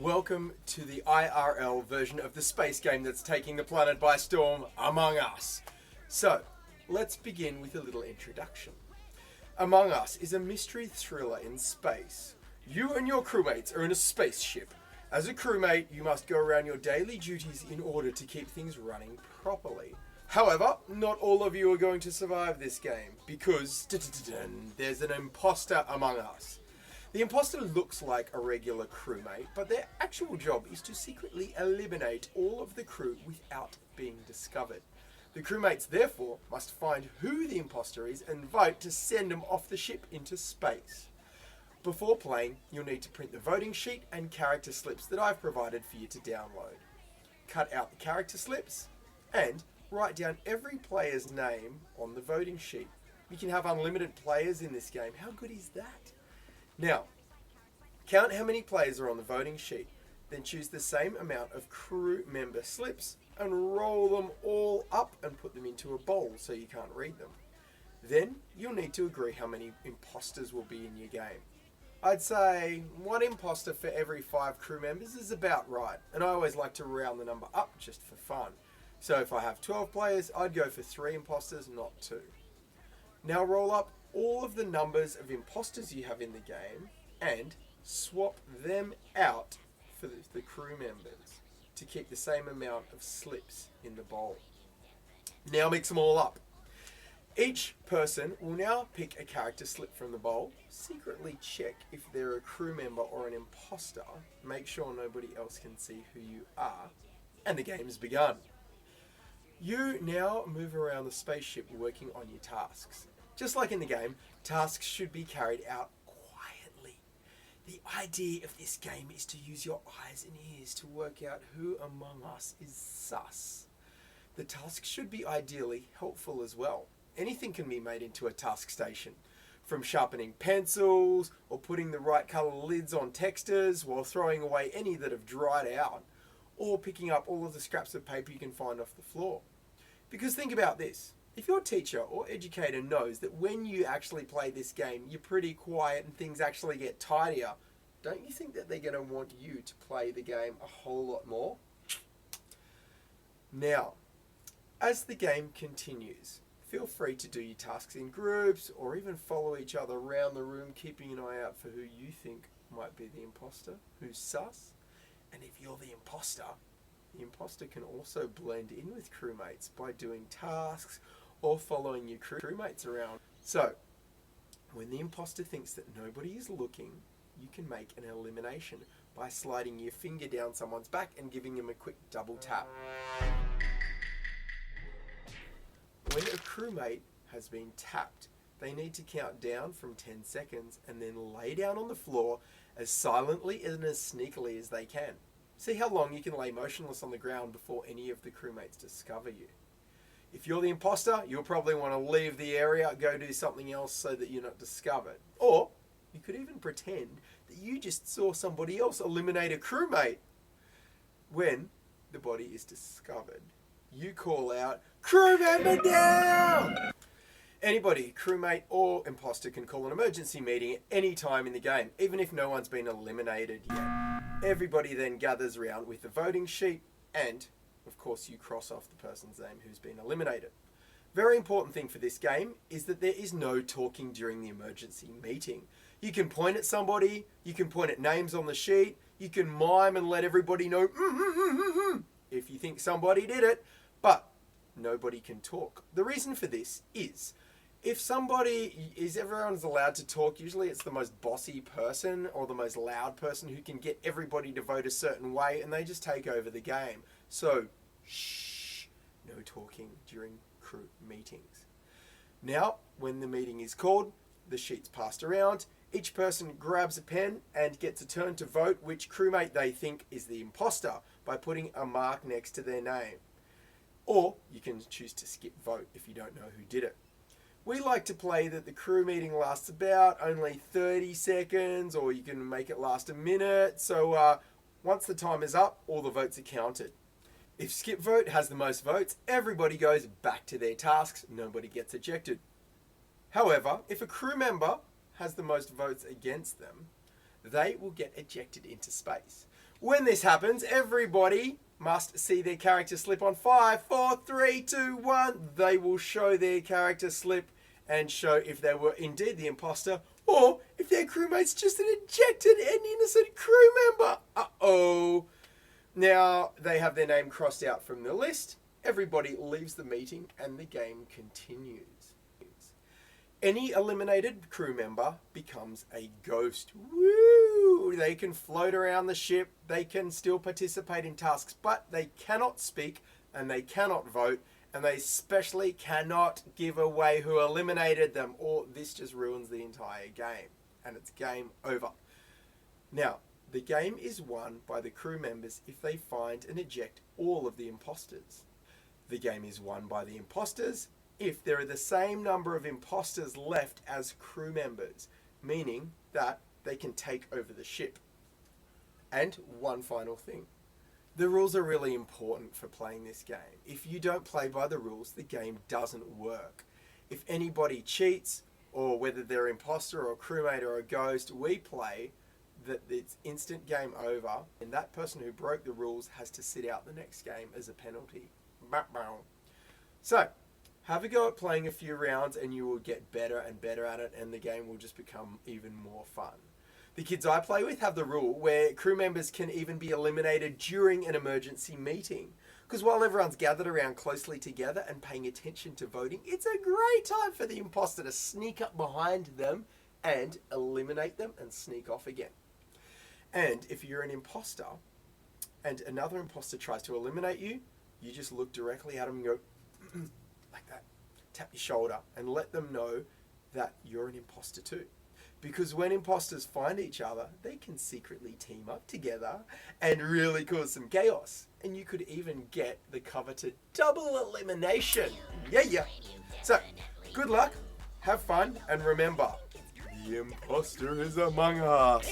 Welcome to the I.R.L. version of the space game that's taking the planet by storm, Among Us. So, let's begin with a little introduction. Among Us is a mystery thriller in space. You and your crewmates are in a spaceship. As a crewmate, you must go around your daily duties in order to keep things running properly. However, not all of you are going to survive this game, because there's an imposter among us. The imposter looks like a regular crewmate, but their actual job is to secretly eliminate all of the crew without being discovered. The crewmates therefore must find who the imposter is and vote to send them off the ship into space. Before playing, you'll need to print the voting sheet and character slips that I've provided for you to download. Cut out the character slips and write down every player's name on the voting sheet. You can have unlimited players in this game. How good is that? Now, count how many players are on the voting sheet, then choose the same amount of crew member slips and roll them all up and put them into a bowl so you can't read them. Then you'll need to agree how many imposters will be in your game. I'd say one imposter for every 5 crew members is about right, and I always like to round the number up just for fun. So if I have 12 players, I'd go for 3 imposters, not 2. Now roll up all of the numbers of imposters you have in the game and swap them out for the crew members to keep the same amount of slips in the bowl. Now mix them all up. Each person will now pick a character slip from the bowl, secretly check if they're a crew member or an imposter, make sure nobody else can see who you are, and the game's begun. You now move around the spaceship working on your tasks. Just like in the game, tasks should be carried out quietly. The idea of this game is to use your eyes and ears to work out who among us is sus. The tasks should be ideally helpful as well. Anything can be made into a task station, from sharpening pencils or putting the right colour lids on textures while throwing away any that have dried out, or picking up all of the scraps of paper you can find off the floor. Because think about this. If your teacher or educator knows that when you actually play this game, you're pretty quiet and things actually get tidier, don't you think that they're going to want you to play the game a whole lot more? Now, as the game continues, feel free to do your tasks in groups or even follow each other around the room, keeping an eye out for who you think might be the imposter, who's sus. And if you're the imposter can also blend in with crewmates by doing tasks or following your crewmates around. So, when the imposter thinks that nobody is looking, you can make an elimination by sliding your finger down someone's back and giving them a quick double tap. When a crewmate has been tapped, they need to count down from 10 seconds and then lay down on the floor as silently and as sneakily as they can. See how long you can lay motionless on the ground before any of the crewmates discover you. If you're the imposter, you'll probably want to leave the area, go do something else so that you're not discovered. Or you could even pretend that you just saw somebody else eliminate a crewmate. When the body is discovered, you call out, "Crew member down!" Anybody, crewmate or imposter, can call an emergency meeting at any time in the game, even if no one's been eliminated yet. Everybody then gathers around with the voting sheet and, of course, you cross off the person's name who's been eliminated. Very important thing for this game is that there is no talking during the emergency meeting. You can point at somebody, you can point at names on the sheet, you can mime and let everybody know if you think somebody did it, but nobody can talk. The reason for this is, if everyone's allowed to talk, usually it's the most bossy person or the most loud person who can get everybody to vote a certain way, and they just take over the game. So, shh, no talking during crew meetings. Now, when the meeting is called, the sheet's passed around, each person grabs a pen and gets a turn to vote which crewmate they think is the imposter by putting a mark next to their name. Or you can choose to skip vote if you don't know who did it. We like to play that the crew meeting lasts about only 30 seconds, or you can make it last a minute. So once the time is up, all the votes are counted. If skip vote has the most votes, everybody goes back to their tasks, nobody gets ejected. However, if a crew member has the most votes against them, they will get ejected into space. When this happens, everybody must see their character slip on 5, 4, 3, 2, 1. They will show their character slip and show if they were indeed the imposter or if their crewmate's just an ejected and innocent crew member. Uh-oh. Now, they have their name crossed out from the list. Everybody leaves the meeting and the game continues. Any eliminated crew member becomes a ghost. Woo! They can float around the ship, they can still participate in tasks, but they cannot speak and they cannot vote, and they especially cannot give away who eliminated them, or this just ruins the entire game, and it's game over. Now, the game is won by the crew members if they find and eject all of the imposters. The game is won by the imposters if there are the same number of imposters left as crew members, meaning that they can take over the ship. And one final thing. The rules are really important for playing this game. If you don't play by the rules, the game doesn't work. If anybody cheats, or whether they're imposter or crewmate or a ghost, we play that it's instant game over, and that person who broke the rules has to sit out the next game as a penalty. So, have a go at playing a few rounds and you will get better and better at it, and the game will just become even more fun. The kids I play with have the rule where crew members can even be eliminated during an emergency meeting. Because while everyone's gathered around closely together and paying attention to voting, it's a great time for the imposter to sneak up behind them and eliminate them and sneak off again. And if you're an imposter and another imposter tries to eliminate you, you just look directly at them and go, like that, tap your shoulder and let them know that you're an imposter too. Because when imposters find each other, they can secretly team up together and really cause some chaos. And you could even get the coveted double elimination. Yeah. So, good luck, have fun, and remember, the imposter is among us.